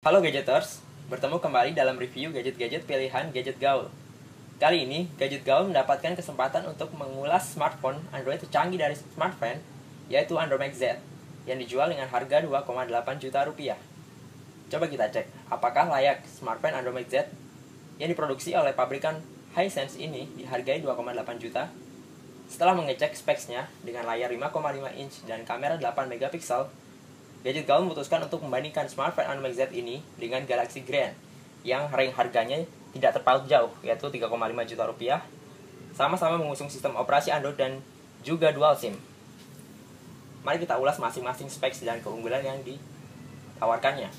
Halo Gadgeters, bertemu kembali dalam review gadget-gadget pilihan gadget gaul. Kali ini, gadget gaul mendapatkan kesempatan untuk mengulas smartphone Android tercanggih dari smartphone, yaitu Andromax Z, yang dijual dengan harga 2,8 juta rupiah. Coba kita cek, apakah layak smartphone Andromax Z yang diproduksi oleh pabrikan Hisense ini dihargai 2,8 juta? Setelah mengecek speksnya dengan layar 5,5 inch dan kamera 8 megapiksel, Gadget Gaul memutuskan untuk membandingkan smartphone Andromax Z ini dengan Galaxy Grand yang range harganya tidak terpaut jauh, yaitu 3,5 juta rupiah. Sama-sama mengusung sistem operasi Android dan juga dual SIM. Mari kita ulas masing-masing specs dan keunggulan yang ditawarkannya.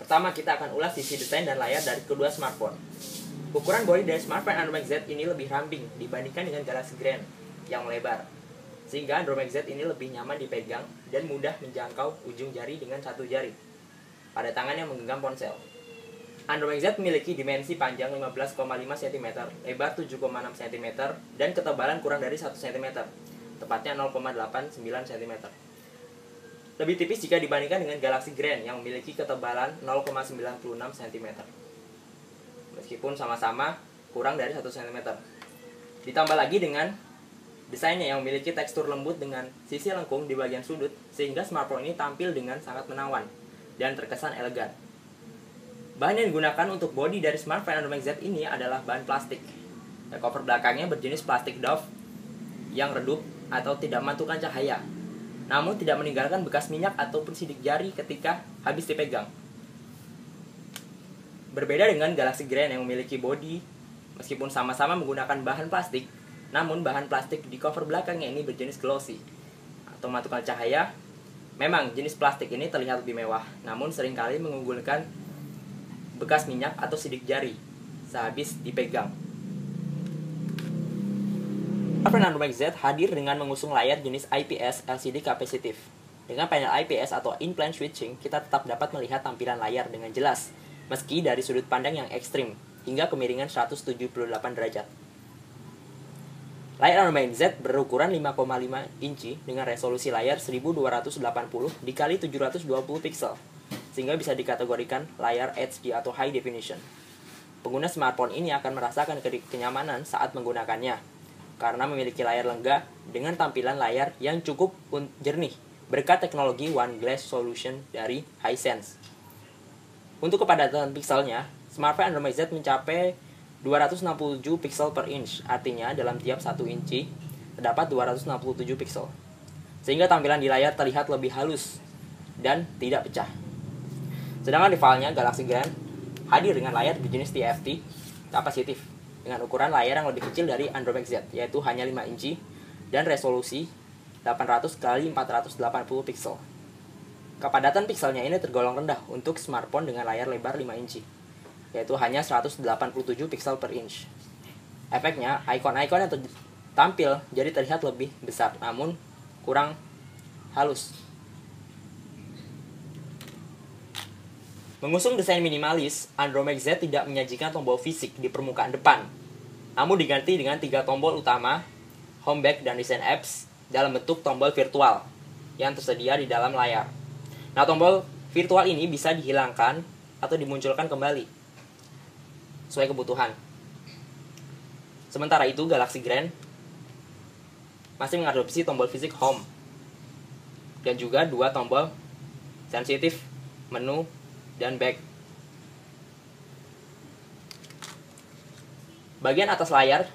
Pertama, kita akan ulas sisi desain dan layar dari kedua smartphone. Ukuran bodi dari smartphone Andromax Z ini lebih ramping dibandingkan dengan Galaxy Grand yang melebar, sehingga Andromax Z ini lebih nyaman dipegang dan mudah menjangkau ujung jari dengan satu jari pada tangan yang menggenggam ponsel. Andromax Z memiliki dimensi panjang 15,5 cm, lebar 7,6 cm, dan ketebalan kurang dari 1 cm, tepatnya 0,89 cm. Lebih tipis jika dibandingkan dengan Galaxy Grand yang memiliki ketebalan 0,96 cm. Meskipun sama-sama kurang dari 1 cm. Ditambah lagi dengan desainnya yang memiliki tekstur lembut dengan sisi lengkung di bagian sudut, sehingga smartphone ini tampil dengan sangat menawan dan terkesan elegan. Bahan yang digunakan untuk bodi dari smartphone Andromax Z ini adalah bahan plastik. Cover belakangnya berjenis plastik doff yang redup atau tidak memantulkan cahaya, namun tidak meninggalkan bekas minyak ataupun sidik jari ketika habis dipegang. Berbeda dengan Galaxy Grand yang memiliki bodi, meskipun sama-sama menggunakan bahan plastik, namun bahan plastik di cover belakangnya ini berjenis glossy atau memantulkan cahaya. Memang jenis plastik ini terlihat lebih mewah, namun seringkali mengunggulkan bekas minyak atau sidik jari sehabis dipegang. Smartphone Andromax Z hadir dengan mengusung layar jenis IPS LCD capacitive. Dengan panel IPS atau in-plane switching, kita tetap dapat melihat tampilan layar dengan jelas, meski dari sudut pandang yang ekstrim, hingga kemiringan 178 derajat. Layar Andromax Z berukuran 5,5 inci dengan resolusi layar 1280 dikali 720 piksel, sehingga bisa dikategorikan layar HD atau High Definition. Pengguna smartphone ini akan merasakan kenyamanan saat menggunakannya, karena memiliki layar lengga dengan tampilan layar yang cukup jernih berkat teknologi One Glass Solution dari Hisense. Untuk kepadatan pikselnya, smartphone Andromax Z mencapai 267 piksel per inch, artinya dalam tiap 1 inci terdapat 267 piksel, sehingga tampilan di layar terlihat lebih halus dan tidak pecah. Sedangkan rivalnya Galaxy Grand hadir dengan layar berjenis TFT kapasitif dengan ukuran layar yang lebih kecil dari Andromax Z, yaitu hanya 5 inci dan resolusi 800 x 480 piksel. Kepadatan pikselnya ini tergolong rendah untuk smartphone dengan layar lebar 5 inci, yaitu hanya 187 piksel per inch. Efeknya, ikon-ikon yang tampil jadi terlihat lebih besar, namun kurang halus. Mengusung desain minimalis, Andromax Z tidak menyajikan tombol fisik di permukaan depan, namun diganti dengan 3 tombol utama, home, back, dan desain apps dalam bentuk tombol virtual yang tersedia di dalam layar. Nah, tombol virtual ini bisa dihilangkan atau dimunculkan kembali sesuai kebutuhan. Sementara itu, Galaxy Grand masih mengadopsi tombol fisik home dan juga 2 tombol sensitif menu dan back. Bagian atas layar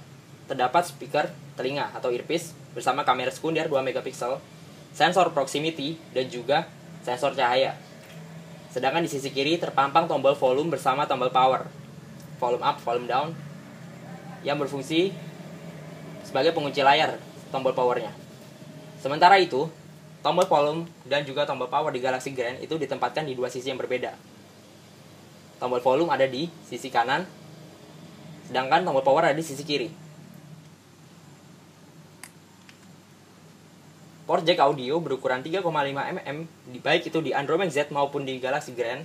terdapat speaker telinga atau earpiece bersama kamera sekunder 2 megapiksel, sensor proximity, dan juga sensor cahaya. Sedangkan di sisi kiri terpampang tombol volume bersama tombol power, volume up, volume down, yang berfungsi sebagai pengunci layar tombol powernya. Sementara itu, tombol volume dan juga tombol power di Galaxy Grand itu ditempatkan di 2 sisi yang berbeda. Tombol volume ada di sisi kanan, sedangkan tombol power ada di sisi kiri. Port jack audio berukuran 3,5 mm, baik itu di Andromax Z maupun di Galaxy Grand,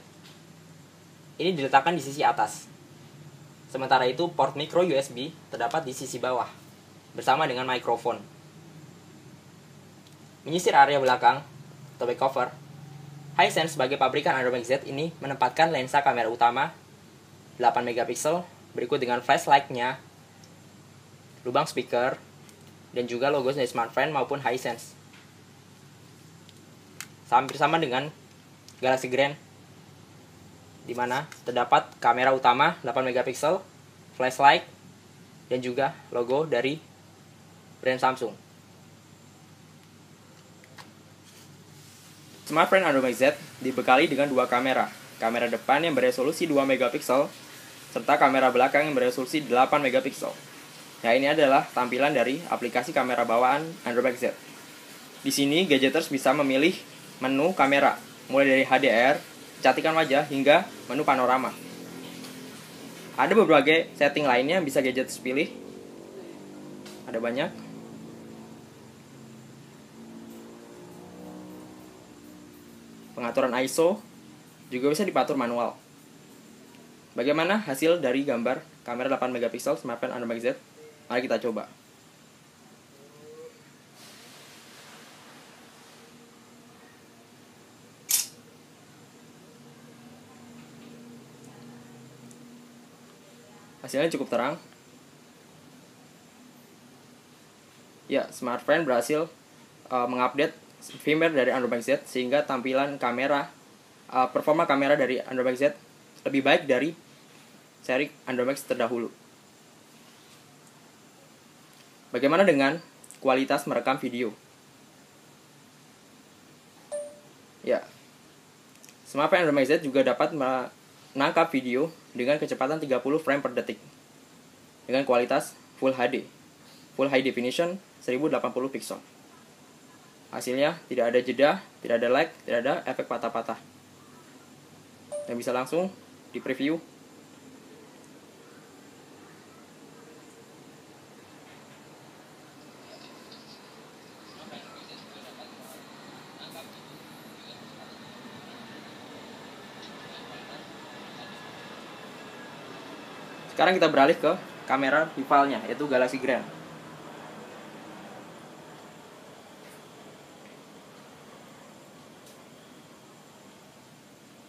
ini diletakkan di sisi atas. Sementara itu, port micro USB terdapat di sisi bawah, bersama dengan mikrofon. Menyisir area belakang atau back cover, Hisense sebagai pabrikan Andromax Z ini menempatkan lensa kamera utama 8 megapiksel, berikut dengan flashlight-nya, lubang speaker, dan juga logo dari smartphone maupun Hisense. Hampir sama dengan Galaxy Grand, di mana terdapat kamera utama 8 megapiksel, flashlight, dan juga logo dari brand Samsung. Smartphone Andromax Z dibekali dengan dua kamera depan yang beresolusi 2 megapiksel, serta kamera belakang yang beresolusi 8 megapiksel. Nah, ini adalah tampilan dari aplikasi kamera bawaan Andromax Z. Di sini, gadgeters bisa memilih menu kamera, mulai dari HDR, kecantikan wajah, hingga menu panorama. Ada berbagai setting lainnya yang bisa gadgeters pilih. Ada banyak. Pengaturan ISO juga bisa dipatur manual. Bagaimana hasil dari gambar kamera 8 megapiksel smartphone Andromax Z? Mari kita coba. Hasilnya cukup terang. Ya, smartphone berhasil mengupdate firmware dari Andromax Z sehingga tampilan kamera, performa kamera dari Andromax Z lebih baik dari seri Andromax terdahulu. Bagaimana dengan kualitas merekam video? Ya, smartphone Andromax Z juga dapat menangkap video dengan kecepatan 30 frame per detik dengan kualitas Full HD, Full High Definition 1080 pixel. Hasilnya tidak ada jeda, tidak ada lag, tidak ada efek patah-patah. Dan bisa langsung di preview. Sekarang kita beralih ke kamera rivalnya, yaitu Galaxy Grand.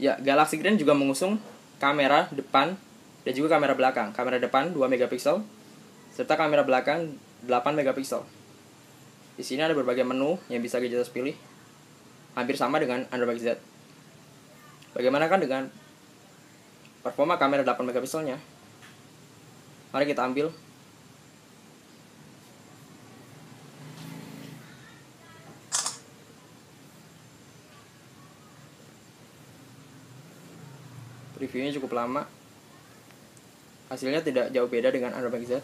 Ya, Galaxy Grand juga mengusung kamera depan dan juga kamera belakang. Kamera depan 2 megapiksel serta kamera belakang 8 megapiksel. Di sini ada berbagai menu yang bisa kita pilih. Hampir sama dengan Andromax Z. Bagaimana kan dengan performa kamera 8 megapikselnya? Mari kita ambil. Reviewnya cukup lama. Hasilnya tidak jauh beda dengan Andromax Z.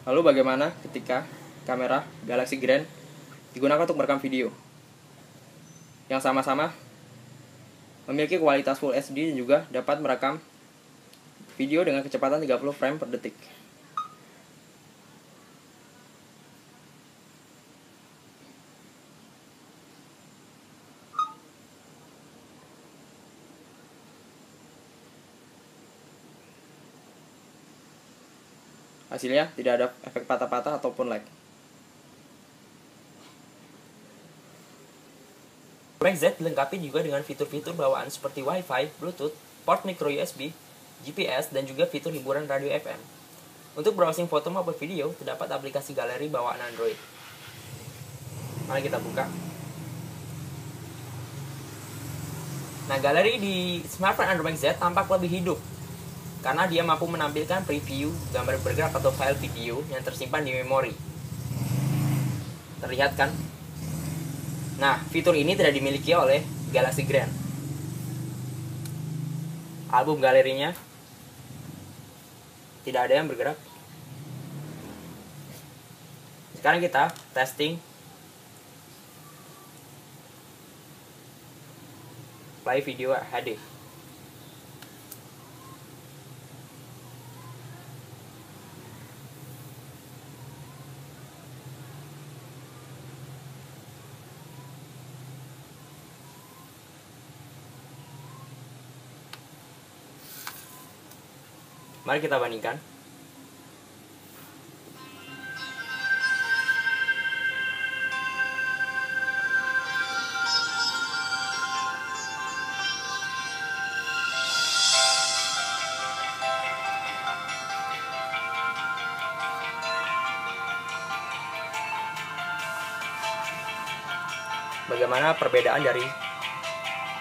Lalu bagaimana ketika kamera Galaxy Grand digunakan untuk merekam video yang sama-sama memiliki kualitas Full HD dan juga dapat merekam video dengan kecepatan 30 frame per detik. Hasilnya tidak ada efek patah-patah ataupun lag. Andromax Z dilengkapi juga dengan fitur-fitur bawaan seperti Wi-Fi, Bluetooth, port micro USB, GPS, dan juga fitur hiburan radio FM. Untuk browsing foto maupun video, terdapat aplikasi galeri bawaan Android. Mari kita buka. Nah, galeri di smartphone Andromax Z tampak lebih hidup karena dia mampu menampilkan preview gambar bergerak atau file video yang tersimpan di memori. Terlihat kan? Nah, fitur ini tidak dimiliki oleh Galaxy Grand. Album galerinya tidak ada yang bergerak. Sekarang kita testing play video HD. Mari kita bandingkan. bagaimana perbedaan dari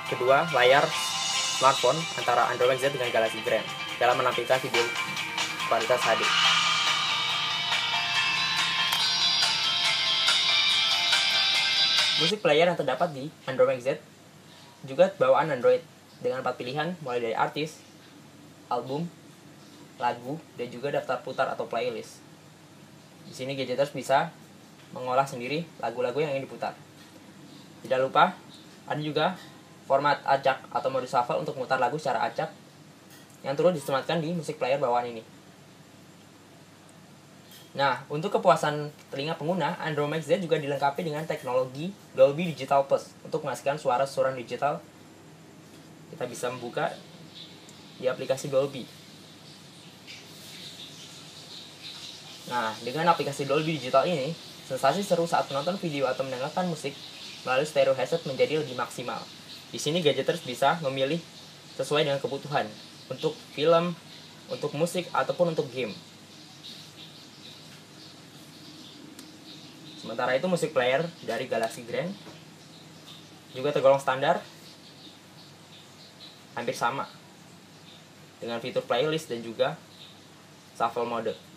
kedua layar smartphone antara Android Z dengan Galaxy Grand dalam menampilkan video kualitas HD. Musik player yang terdapat di Android Z juga bawaan Android dengan 4 pilihan mulai dari artis, album, lagu, dan juga daftar putar atau playlist. Di sini gadgeters bisa mengolah sendiri lagu-lagu yang ingin diputar. Tidak lupa ada juga format acak atau mode shuffle untuk memutar lagu secara acak yang turut disematkan di musik player bawaan ini. Nah, untuk kepuasan telinga pengguna, Android Max Z juga dilengkapi dengan teknologi Dolby Digital Plus untuk menghasilkan suara surround digital. Kita bisa membuka di aplikasi Dolby. Nah, dengan aplikasi Dolby Digital ini, sensasi seru saat menonton video atau mendengarkan musik melalui stereo headset menjadi lebih maksimal. Di sini gadgeters bisa memilih sesuai dengan kebutuhan untuk film, untuk musik, ataupun untuk game. Sementara itu musik player dari Galaxy Grand juga tergolong standar, hampir sama dengan fitur playlist dan juga shuffle mode.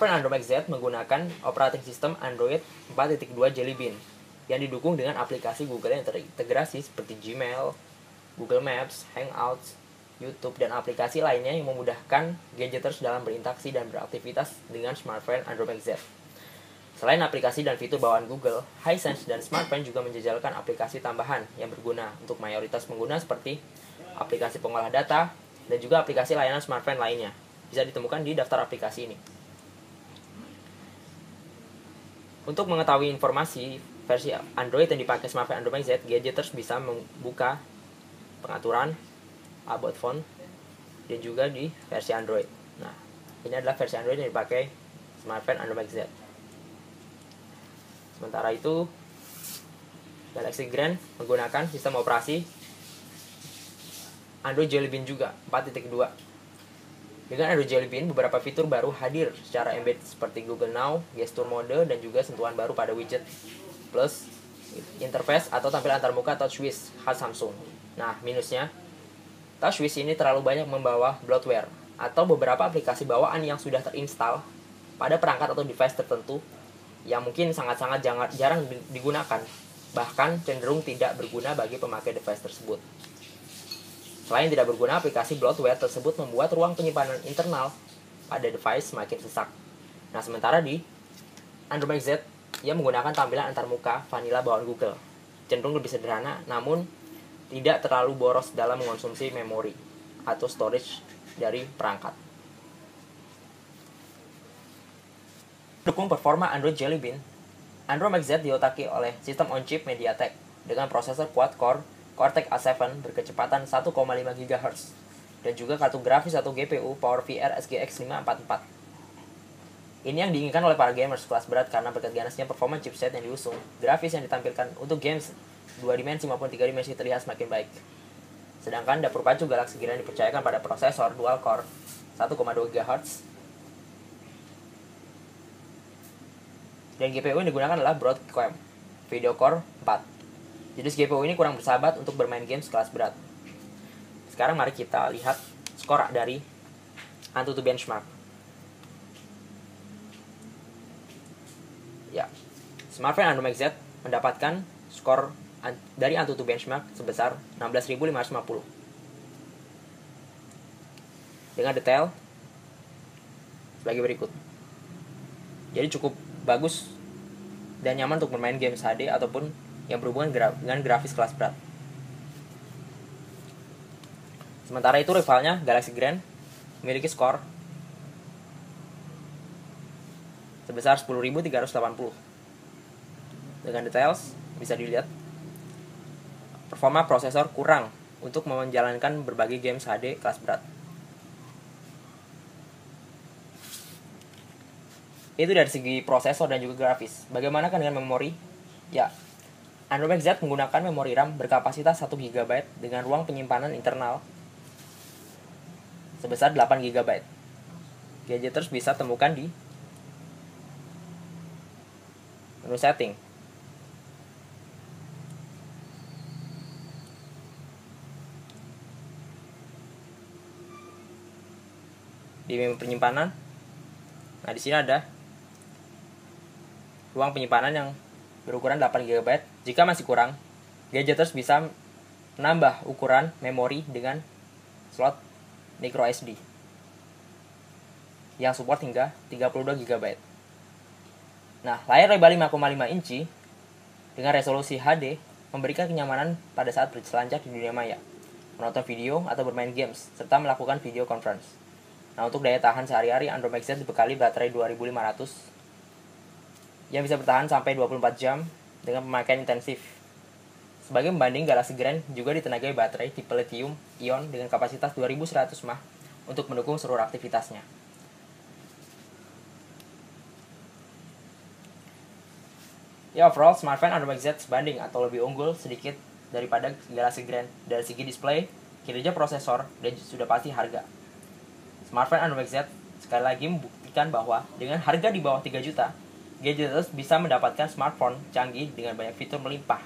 Android Max Z menggunakan operating system Android 4.2 Jelly Bean yang didukung dengan aplikasi Google yang terintegrasi seperti Gmail, Google Maps, Hangouts, YouTube, dan aplikasi lainnya yang memudahkan gadgeters dalam berinteraksi dan beraktivitas dengan smartphone Android Max Z. Selain aplikasi dan fitur bawaan Google, Hisense dan smartphone juga menjajalkan aplikasi tambahan yang berguna untuk mayoritas pengguna seperti aplikasi pengolah data dan juga aplikasi layanan smartphone lainnya. Bisa ditemukan di daftar aplikasi ini. Untuk mengetahui informasi versi Android yang dipakai smartphone Android Max Z, gadgeters bisa membuka pengaturan, about phone, dan juga di versi Android. Nah, ini adalah versi Android yang dipakai smartphone Android Max Z. Sementara itu, Galaxy Grand menggunakan sistem operasi Android Jelly Bean juga 4.2. Dengan Android Jelly Bean, beberapa fitur baru hadir secara embed seperti Google Now, gestur mode, dan juga sentuhan baru pada widget, plus interface atau tampilan antarmuka TouchWiz khas Samsung. Nah, minusnya, TouchWiz ini terlalu banyak membawa bloatware atau beberapa aplikasi bawaan yang sudah terinstall pada perangkat atau device tertentu yang mungkin sangat-sangat jarang digunakan, bahkan cenderung tidak berguna bagi pemakai device tersebut. Selain tidak berguna, aplikasi bloatware tersebut membuat ruang penyimpanan internal pada device semakin sesak. Nah, sementara di Android Max Z, ia menggunakan tampilan antarmuka vanilla bawaan Google. Cenderung lebih sederhana, namun tidak terlalu boros dalam mengonsumsi memori atau storage dari perangkat. Dukung performa Android Jelly Bean, Android Max Z diotaki oleh sistem on-chip MediaTek dengan prosesor quad-core Cortex A7 berkecepatan 1,5 GHz dan juga kartu grafis atau GPU PowerVR SGX 544. Ini yang diinginkan oleh para gamers kelas berat karena berkat ganasnya performa chipset yang diusung, grafis yang ditampilkan untuk games 2 dimensi maupun 3 dimensi terlihat semakin baik. Sedangkan dapur pacu Galaxy Grand dipercayakan pada prosesor dual core 1,2 GHz dan GPU yang digunakan adalah Broadcom Video Core 4. Jenis GPU ini kurang bersahabat untuk bermain games kelas berat. Sekarang mari kita lihat skor dari AnTuTu Benchmark. Ya, smartphone Android Max Z mendapatkan skor dari AnTuTu Benchmark sebesar 16.550. Dengan detail sebagai berikut. Jadi cukup bagus dan nyaman untuk bermain games HD ataupun yang berhubungan dengan grafis kelas berat. Sementara itu rivalnya Galaxy Grand memiliki skor sebesar 10.380. Dengan details bisa dilihat performa prosesor kurang untuk menjalankan berbagai games HD kelas berat. Itu dari segi prosesor dan juga grafis. Bagaimana kan dengan memori? Ya, Android Max Z menggunakan memori RAM berkapasitas 1 GB dengan ruang penyimpanan internal sebesar 8 GB. Gadgeters bisa temukan di menu setting. Di menu penyimpanan, nah di sini ada ruang penyimpanan yang berukuran 8 GB. Jika masih kurang, gadgeters bisa menambah ukuran memori dengan slot micro SD yang support hingga 32 GB. Nah, layar lebar 5,5 inci dengan resolusi HD memberikan kenyamanan pada saat berselancar di dunia maya, menonton video atau bermain games, serta melakukan video conference. Nah, untuk daya tahan sehari-hari, Android Max Z dibekali baterai 2500 yang bisa bertahan sampai 24 jam dengan pemakaian intensif. Sebagai pembanding, Galaxy Grand juga ditenagai baterai tipe lithium ion dengan kapasitas 2100 mAh untuk mendukung seluruh aktivitasnya. Ya, overall smartphone Android Max Z sebanding atau lebih unggul sedikit daripada Galaxy Grand dari segi display, kinerja prosesor, dan sudah pasti harga. Smartphone Android Max Z sekali lagi membuktikan bahwa dengan harga di bawah 3 juta, gadgeters bisa mendapatkan smartphone canggih dengan banyak fitur melimpah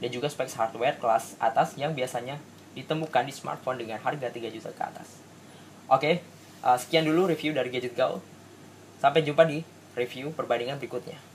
dan juga spek hardware kelas atas yang biasanya ditemukan di smartphone dengan harga 3 juta ke atas. Oke, sekian dulu review dari Gadget Gaul. Sampai jumpa di review perbandingan berikutnya.